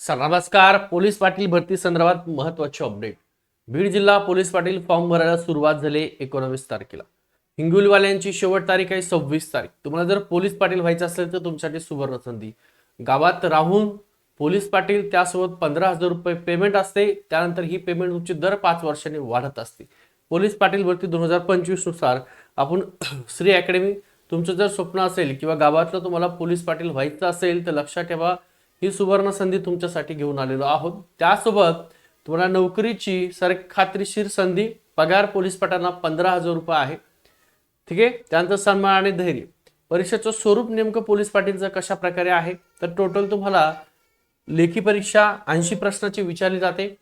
नमस्कार. पोलीस पाटील भरती संदर्भात महत्त्वाचे अपडेट. बीड जिल्हा पोलीस पाटील फॉर्म भरायला सुरुवात झाली 19 तारखेला. हिंगोलीवाल्यांची शेवट तारीख आहे 26 तारीख. तुम्हाला जर पोलीस पाटील व्हायचं असेल तर तुमच्यासाठी सुवर्ण संधी. गावात राहून पोलीस पाटील, त्यासोबत 15,000 रुपये पेमेंट असते. त्यानंतर ही पेमेंट तुमची दर 5 वर्षांनी वाढत असते. पोलीस पाटील भरती 2025 नुसार आपण श्री अकॅडमी, तुमचं जर स्वप्न असेल किंवा गावातलं तुम्हाला पोलीस पाटील व्हायचं असेल तर लक्षात ठेवा, ही सुवर्ण संधी तुमच्यासाठी घेऊन आलेलो आहोत. त्यासोबत तुम्हाला नोकरीची खात्रीशीर संधी, पगार पोलीस पाटलांना 15,000 रुपये आहे. ठीक आहे. त्यानंतर सन्मान आणि धैर्य. परीक्षेचं स्वरूप नेमकं पोलीस पाटीलचं कशा प्रकारे आहे तर टोटल तुम्हाला लेखी परीक्षा 80 प्रश्नाची विचारली जाते.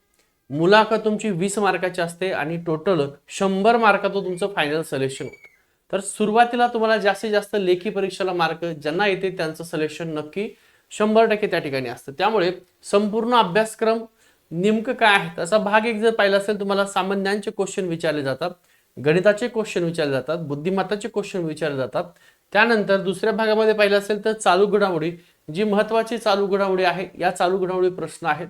मुलाखत तुमची 20 मार्काची असते आणि टोटल 100 मार्काचं तुमचं फायनल सिलेक्शन होतं. तर सुरुवातीला तुम्हाला जास्तीत जास्त लेखी परीक्षेला मार्क ज्यांना येते त्यांचं सिलेक्शन नक्की 100% त्या ठिकाणी असतं. त्यामुळे संपूर्ण अभ्यासक्रम नेमकं काय आहे त्याचा भाग एक जर पाहिला असेल, तुम्हाला सामान्यांचे क्वेश्चन विचारले जातात, गणिताचे क्वेश्चन विचारले जातात, बुद्धिमत्ताचे क्वेश्चन विचारले जातात. त्यानंतर दुसऱ्या भागामध्ये पाहिलं असेल तर चालू घडामोडी, जी महत्वाची चालू घडामोडी आहे, या चालू घडामोडी प्रश्न आहेत.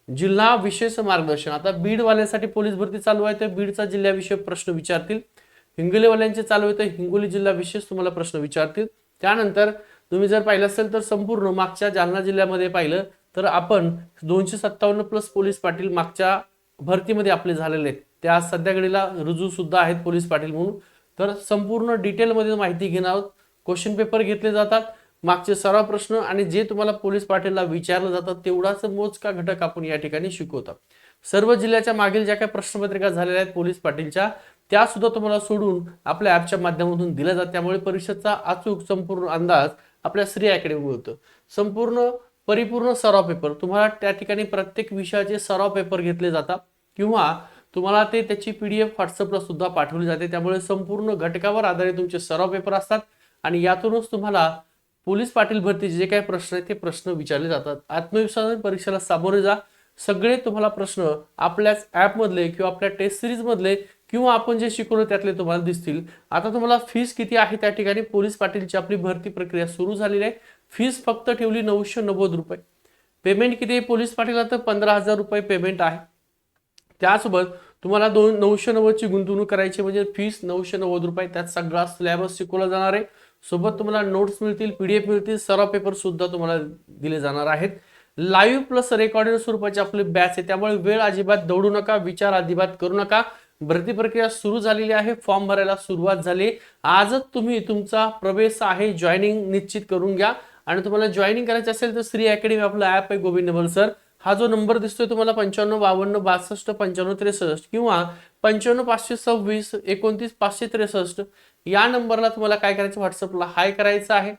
जिल्हा विशेष मार्गदर्शन. आता बीडवाल्यांसाठी पोलीस भरती चालू आहे तर बीडचा जिल्ह्याविषयक प्रश्न विचारतील. हिंगोलीवाल्यांचे चालू आहे तर हिंगोली जिल्हा विशेष तुम्हाला प्रश्न विचारतील. त्यानंतर तुम्ही जर पाहिलं असेल तर संपूर्ण मागच्या जालना जिल्ह्यामध्ये पाहिलं तर आपण 257 प्लस पोलीस पाटील मागच्या भरतीमध्ये आपले झालेले आहेत. त्या सध्या घडीला रुजू सुद्धा आहेत पोलीस पाटील म्हणून. तर संपूर्ण डिटेलमध्ये माहिती घेणार आहोत. क्वेश्चन पेपर घेतले जातात, मागचे सराव प्रश्न आणि जे तुम्हाला पोलीस पाटीलला विचारलं जातात तेवढाच मोजका घटक आपण या ठिकाणी शिकवतात. सर्व जिल्ह्याच्या मागील ज्या काही प्रश्नपत्रिका झालेल्या आहेत पोलीस पाटीलच्या, त्या सुद्धा तुम्हाला सोडून आपल्या ॲपच्या माध्यमातून दिल्या जातात. त्यामुळे परीक्षेचा अचूक संपूर्ण अंदाज आपल्या श्री अकॅडमी होतं. संपूर्ण परिपूर्ण सराव पेपर तुम्हाला त्या ठिकाणी प्रत्येक विषयाचे सराव पेपर घेतले जातात किंवा तुम्हाला ते त्याची PDF व्हॉट्सअपला सुद्धा पाठवली जाते. त्यामुळे संपूर्ण घटकावर आधारित तुमचे सराव पेपर असतात आणि यातूनच तुम्हाला पोलीस पाटील भरतीचे जे काही प्रश्न आहेत ते प्रश्न विचारले जातात. आत्मविश्वासाने परीक्षेला सामोरे जा. सगळे तुम्हाला प्रश्न आपल्याच ॲप मधले किंवा आपल्या टेस्ट सिरीज मधले किंवा आपण जे शिकवलं त्यातले तुम्हाला दिसतील. आता तुम्हाला फीस किती आहे त्या ठिकाणी, पोलीस पाटीलची आपली भरती प्रक्रिया सुरू झालेली आहे. फीस फक्त ठेवली 990 रुपये. पेमेंट किती आहे पोलीस पाटीलला तर 15,000 रुपये पेमेंट आहे. त्यासोबत तुम्हाला 990 ची गुंतवणूक करायची म्हणजे फीस 990 रुपये. त्यात सगळा सिलेबस शिकवला जाणार आहे. सोबत तुम्हाला नोट्स मिळतील, PDF मिळतील, सराव पेपर सुद्धा तुम्हाला दिले जाणार आहेत. लाईव्ह प्लस रेकॉर्डेड स्वरूपाची आपली बॅच आहे. त्यामुळे वेळ अजिबात दौडू नका, विचार अजिबात करू नका. भरती प्रक्रिया सुरू झालेली आहे, फॉर्म भरायला सुरुवात झाली. आजच तुम्ही तुमचा प्रवेश आहे जॉईनिंग निश्चित करून घ्या. आणि तुम्हाला जॉईनिंग करायचं असेल तर श्री अकॅडमी आपला ॲप आहे गोविंद नवल सर. हा जो नंबर दिसतोय तुम्हाला 95 52 62 95 63 किंवा 95 526 29 563, या नंबरला तुम्हाला काय करायचं, व्हॉट्सअपला हाय करायचं आहे.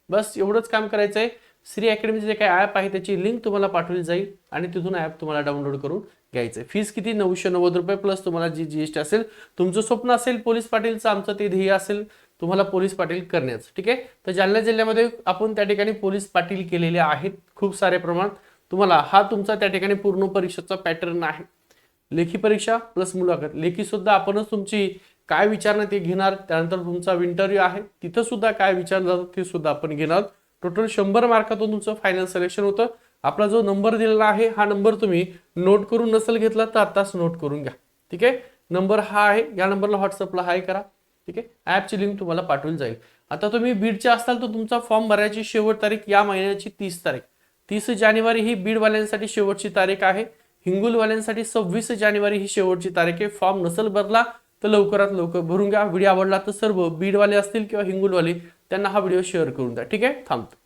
बस एवढंच काम करायचं आहे. श्री अकॅडमीचे जे काही ॲप आहे त्याची लिंक तुम्हाला पाठवली जाईल आणि तिथून ॲप तुम्हाला डाउनलोड करून घ्यायचं आहे. फीस किती 990 रुपये प्लस तुम्हाला जी GST असेल. तुमचं स्वप्न असेल पोलीस पाटीलचं, आमचं ते ध्येय असेल तुम्हाला पोलीस पाटील करण्याचं. ठीक आहे. तर जालना जिल्ह्यामध्ये आपण त्या ठिकाणी पोलीस पाटील केलेले आहेत खूप सारे प्रमाणात. तुम्हाला हा तुमचा त्या ठिकाणी पूर्ण परीक्षेचा पॅटर्न आहे. लेखी परीक्षा प्लस मुलाखत. लेखी सुद्धा आपणच तुमची काय विचारणं ते घेणार. त्यानंतर तुमचा इंटरव्ह्यू आहे, तिथं सुद्धा काय विचारलं जातं ते सुद्धा आपण घेणार. टोटल 100 मार्कातून तुमचं फायनल सिलेक्शन होतं. आपला जो नंबर दिलेला आहे हा नंबर तुम्ही नोट करून नसेल घेतला तर आताच नोट करून घ्या. ठीक आहे. नंबर हा आहे, या नंबरला व्हॉट्सअपला हाय करा. ठीक आहे. ॲपची लिंक तुम्हाला पाठवली जाईल. आता तुम्ही बीडचे असाल तर तुमचा फॉर्म भरायची शेवट तारीख या महिन्याची 30 तारीख. 30 जानेवारी ही बीडवाल्यांसाठी शेवटची तारीख आहे. हिंगोलीवाल्यांसाठी 26 जानेवारी ही शेवटची तारीख आहे. फॉर्म नसेल भरला तर लवकरात लवकर भरून घ्या. व्हिडिओ आवडला तर सर्व बीडवाले असतील किंवा हिंगोलीवाले त्यांना हा व्हिडिओ शेअर करून द्या. ठीक आहे. थांबतो.